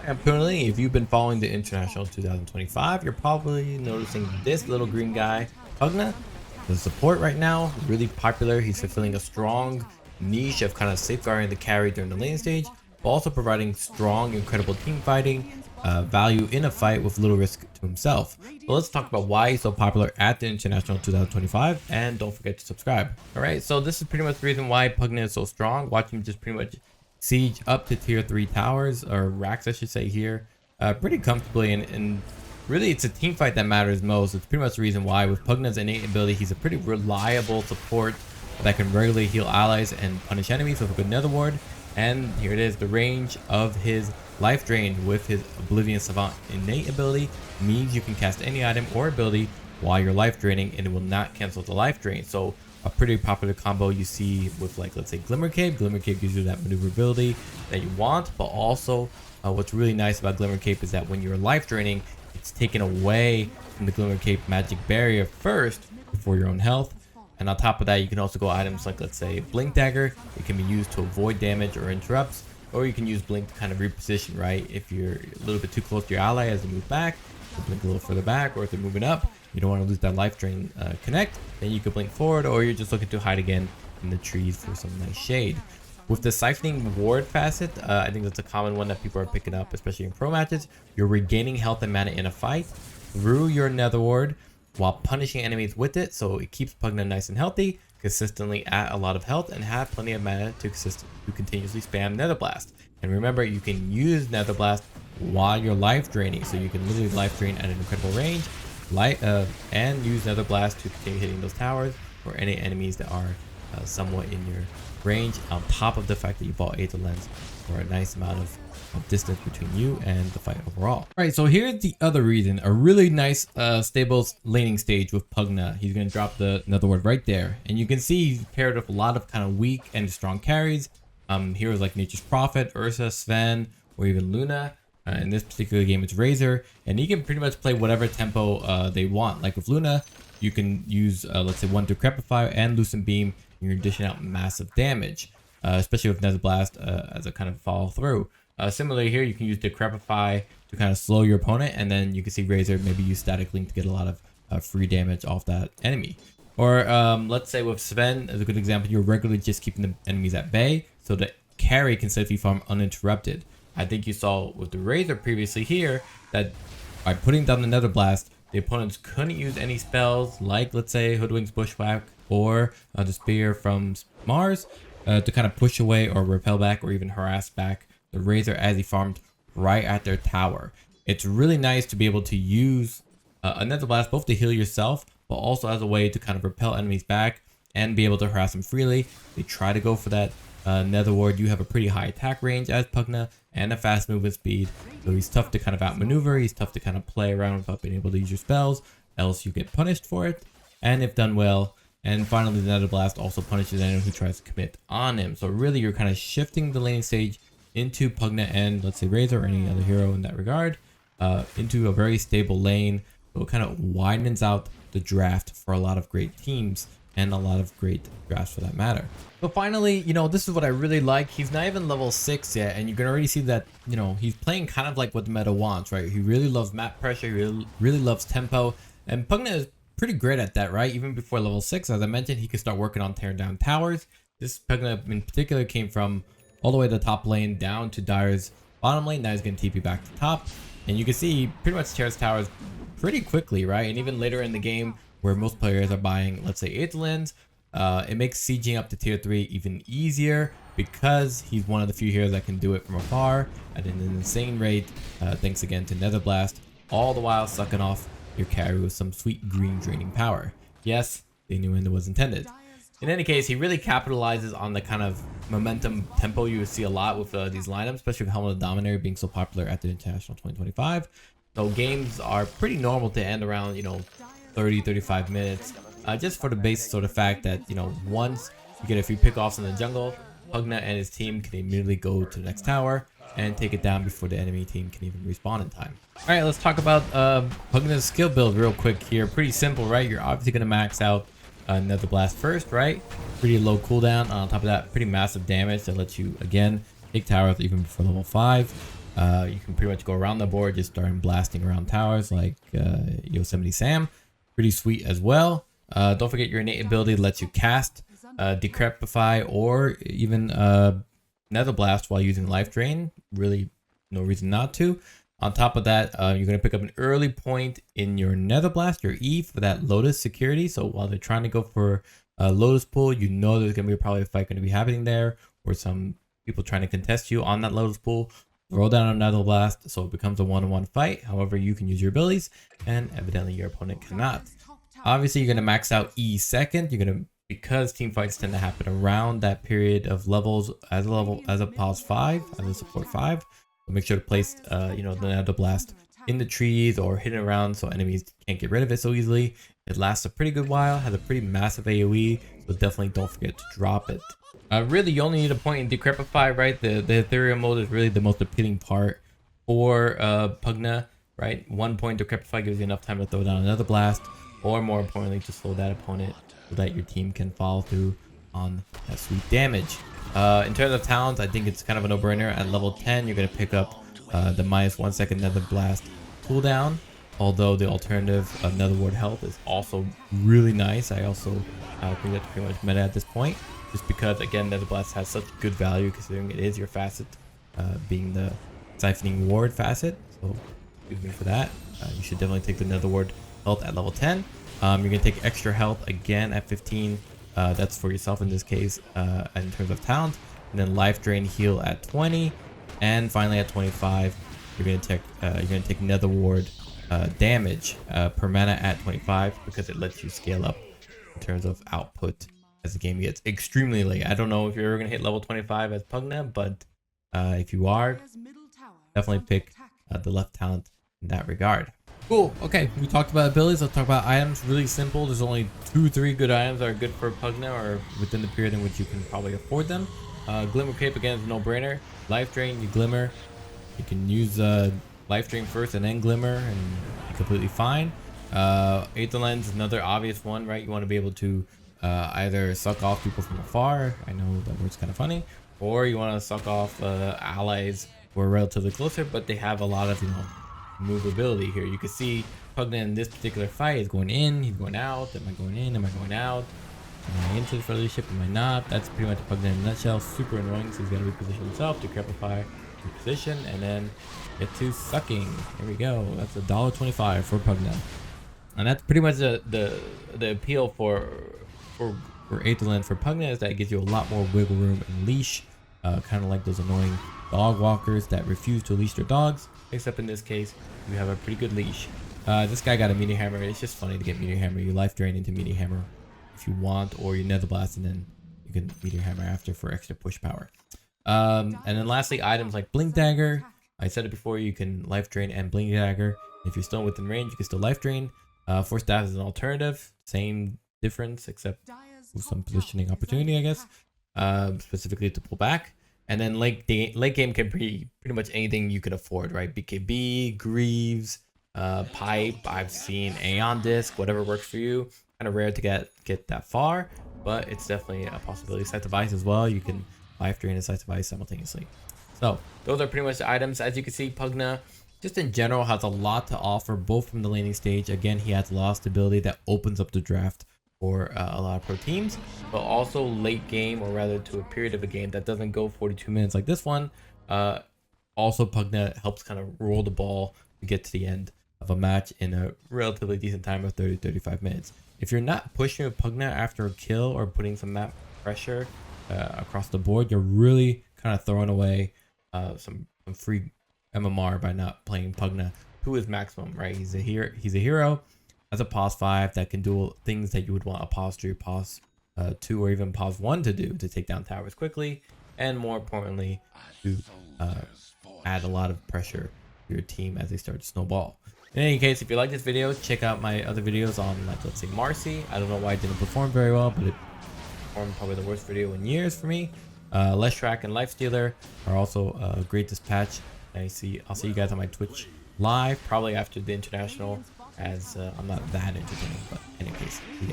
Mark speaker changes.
Speaker 1: And Pugna, if you've been following the International 2025, you're probably noticing this little green guy, Pugna. The support right now, really popular. He's fulfilling a strong niche of kind of safeguarding the carry during the lane stage, but also providing strong, incredible team fighting value in a fight with little risk to himself. So let's talk about why he's so popular at the International 2025, and don't forget to subscribe. All right, so this is pretty much the reason why Pugna is so strong. Watch him just pretty much siege up to tier 3 towers, or racks I should say here, pretty comfortably, and really it's a team fight that matters most. It's pretty much the reason why with Pugna's innate ability, he's a pretty reliable support that can regularly heal allies and punish enemies with a good Nether Ward. And here it is, the range of his life drain with his Oblivion Savant innate ability means you can cast any item or ability while you're life draining and it will not cancel the life drain. So a pretty popular combo you see with, like, let's say Glimmer Cape. Glimmer Cape gives you that maneuverability that you want, but also what's really nice about Glimmer Cape is that when you're life draining, it's taken away from the Glimmer Cape magic barrier first before your own health. And on top of that, you can also go items like, let's say, Blink Dagger. It can be used to avoid damage or interrupts, or you can use Blink to kind of reposition, right? If you're a little bit too close to your ally as they move back, you Blink a little further back, or if they're moving up, you don't want to lose that life drain connect, then you could Blink forward, or you're just looking to hide again in the trees for some nice shade. With the Siphoning Ward facet, I think that's a common one that people are picking up, especially in pro matches. You're regaining health and mana in a fight through your Nether Ward while punishing enemies with it, so it keeps Pugna nice and healthy, consistently at a lot of health, and have plenty of mana to continuously spam Nether Blast. And remember, you can use Nether Blast while you're life draining, so you can literally life drain at an incredible range, and use Nether Blast to continue hitting those towers or any enemies that are somewhat in your range, on top of the fact that you bought Aether Lens for a nice amount of distance between you and the fight overall. All right, so here's the other reason, a really nice stable laning stage with Pugna. He's going to drop the Nether Ward right there, and you can see he's paired with a lot of kind of weak and strong carries. Heroes like Nature's Prophet, Ursa, Sven, or even Luna. In this particular game, it's Razor, and he can pretty much play whatever tempo they want. Like with Luna, you can use, let's say, 1 Decrepify and Loosen Beam, and you're dishing out massive damage, especially with Nether Blast as a kind of follow through. Similarly here, you can use Decrepify to kind of slow your opponent, and then you can see Razor maybe use Static Link to get a lot of free damage off that enemy. Or let's say with Sven, as a good example, you're regularly just keeping the enemies at bay, so the carry can safely farm uninterrupted. I think you saw with the Razor previously here that by putting down the Nether Blast, the opponents couldn't use any spells like, let's say, Hoodwink's Bushwhack or the Spear from Mars to kind of push away or repel back or even harass back the Razor as he farmed right at their tower. It's really nice to be able to use a Nether Blast both to heal yourself, but also as a way to kind of repel enemies back and be able to harass them freely. They try to go for that Nether Ward. You have a pretty high attack range as Pugna and a fast movement speed, so he's tough to kind of outmaneuver. He's tough to kind of play around without being able to use your spells, else you get punished for it, and if done well. And finally, the Nether Blast also punishes anyone who tries to commit on him. So really, you're kind of shifting the laning stage into Pugna and, let's say, Razor or any other hero in that regard, into a very stable lane. So it kind of widens out the draft for a lot of great teams and a lot of great drafts for that matter. So finally, you know, this is what I really like. He's not even level 6 yet, and you can already see that, you know, he's playing kind of like what the meta wants, right? He really loves map pressure, he really loves tempo, and Pugna is pretty great at that, right? Even before level 6, as I mentioned, he could start working on tearing down towers. This Pugna in particular came from all the way to the top lane down to Dire's bottom lane. Now he's going to TP back to top, and you can see he pretty much tears towers pretty quickly, right? And even later in the game, where most players are buying, let's say, Aether Lens, it makes sieging up to tier 3 even easier because he's one of the few heroes that can do it from afar at an insane rate, thanks again to Nether Blast, all the while sucking off your carry with some sweet green draining power. Yes, the innuendo was intended. In any case, he really capitalizes on the kind of momentum tempo you see a lot with these lineups, especially with Helmet of the Dominator being so popular at the International 2025. So games are pretty normal to end around, you know, 30-35 minutes, just for the base sort of fact that, you know, once you get a few pickoffs in the jungle, Pugna and his team can immediately go to the next tower and take it down before the enemy team can even respawn in time. All right, let's talk about Pugna's skill build real quick here. Pretty simple, right? You're obviously going to max out Nether Blast first, right? Pretty low cooldown. On top of that, pretty massive damage that lets you, again, take towers even before level 5. You can pretty much go around the board, just starting blasting around towers like Yosemite Sam. Pretty sweet as well. Don't forget your innate ability lets you cast Decrepify or even Nether Blast while using Life Drain. Really no reason not to. On top of that, you're going to pick up an early point in your Nether Blast, your E, for that Lotus security. So while they're trying to go for a Lotus pool, you know there's going to be probably a fight going to be happening there, or some people trying to contest you on that Lotus pool. Throw down a Nether Blast so it becomes a one-on-one fight. However, you can use your abilities, and evidently your opponent cannot. Obviously, you're going to max out E second. You're going to, because team fights tend to happen around that period of levels as a pause 5, as a support 5. So make sure to place the Nether Blast in the trees or hidden around so enemies can't get rid of it so easily. It lasts a pretty good while, has a pretty massive AoE, so definitely don't forget to drop it. Really, you only need a point in Decrepify, right? The Ethereum mode is really the most appealing part for Pugna, right? 1 point Decrepify gives you enough time to throw down another blast, or more importantly, to slow that opponent so that your team can follow through on that sweet damage. In terms of talents, I think it's kind of a no-brainer. At level 10, you're going to pick up the -1 second Nether Blast cooldown, although the alternative of Nether Ward health is also really nice. I also think that's pretty much meta at this point, just because, again, Nether Blast has such good value considering it is your facet, being the Siphoning Ward facet. So, excuse me for that. You should definitely take the Nether Ward health at level 10. You're going to take extra health again at 15. That's for yourself in this case, in terms of talent. And then Life Drain heal at 20. And finally at 25, you're going to take Nether Ward damage per mana at 25, because it lets you scale up in terms of output as the game gets extremely late. I don't know if you're ever going to hit level 25 as Pugna, but if you are, definitely pick the left talent in that regard. Cool. Okay, we talked about abilities. Let's talk about items. Really simple. There's only 2-3 good items that are good for Pugna, or within the period in which you can probably afford them. Glimmer Cape, again, is a no-brainer. Life Drain, you Glimmer. You can use Life Drain first and then Glimmer, and be completely fine. Aether Lens is another obvious one, right? You want to be able to either suck off people from afar. I know that word's kind of funny. Or you want to suck off allies who are relatively closer, but they have a lot of, movability here. You can see Pugna in this particular fight is going in, he's going out. Am I going in? Am I going out? Am I into the friendly ship? Am I not? That's pretty much Pugna in a nutshell. Super annoying, so he's got to reposition himself to Decrepify, reposition, and then get to sucking. Here we go. That's $1.25 for Pugna, and that's pretty much the appeal for Aether Lens for Pugna, is that it gives you a lot more wiggle room and leash, kind of like those annoying dog walkers that refuse to leash their dogs. Except in this case, you have a pretty good leash. This guy got a Meteor Hammer. It's just funny to get Meteor Hammer. You Life Drain into Meteor Hammer if you want, or you Nether Blast and then you can Meteor Hammer after for extra push power. And then lastly, items like Blink Dagger. I said it before, you can Life Drain and Blink Dagger. If you're still within range, you can still Life Drain. Force Staff is an alternative. Same difference, except with some positioning opportunity, I guess. Specifically to pull back. And then late game can be pretty much anything you can afford, right? BKB, Greaves, Pipe. I've seen Aeon Disc, whatever works for you. Kind of rare to get that far, but it's definitely a possibility. Sight of Ice as well. You can Life Drain and Sight of Ice simultaneously. So those are pretty much the items. As you can see, Pugna, just in general, has a lot to offer, both from the laning stage. Again, he has a lot of stability that opens up the draft for a lot of pro teams, but also late game, or rather to a period of a game that doesn't go 42 minutes like this one. Also, Pugna helps kind of roll the ball to get to the end of a match in a relatively decent time of 30-35 minutes. If you're not pushing with Pugna after a kill or putting some map pressure across the board, you're really kind of throwing away some free MMR by not playing Pugna to his maximum, right? He's a hero as a pause 5 that can do things that you would want a pause 3, pause 2, or even pause 1 to do, to take down towers quickly, and more importantly, to add a lot of pressure to your team as they start to snowball. In any case, if you like this video, check out my other videos on, like, let's say Marcy. I don't know why it didn't perform very well, but it performed probably the worst video in years for me. Leshrac and Lifestealer are also a great dispatch. I'll see you guys on my Twitch live, probably after the international, as I'm not that entertaining, but in any case, see you guys.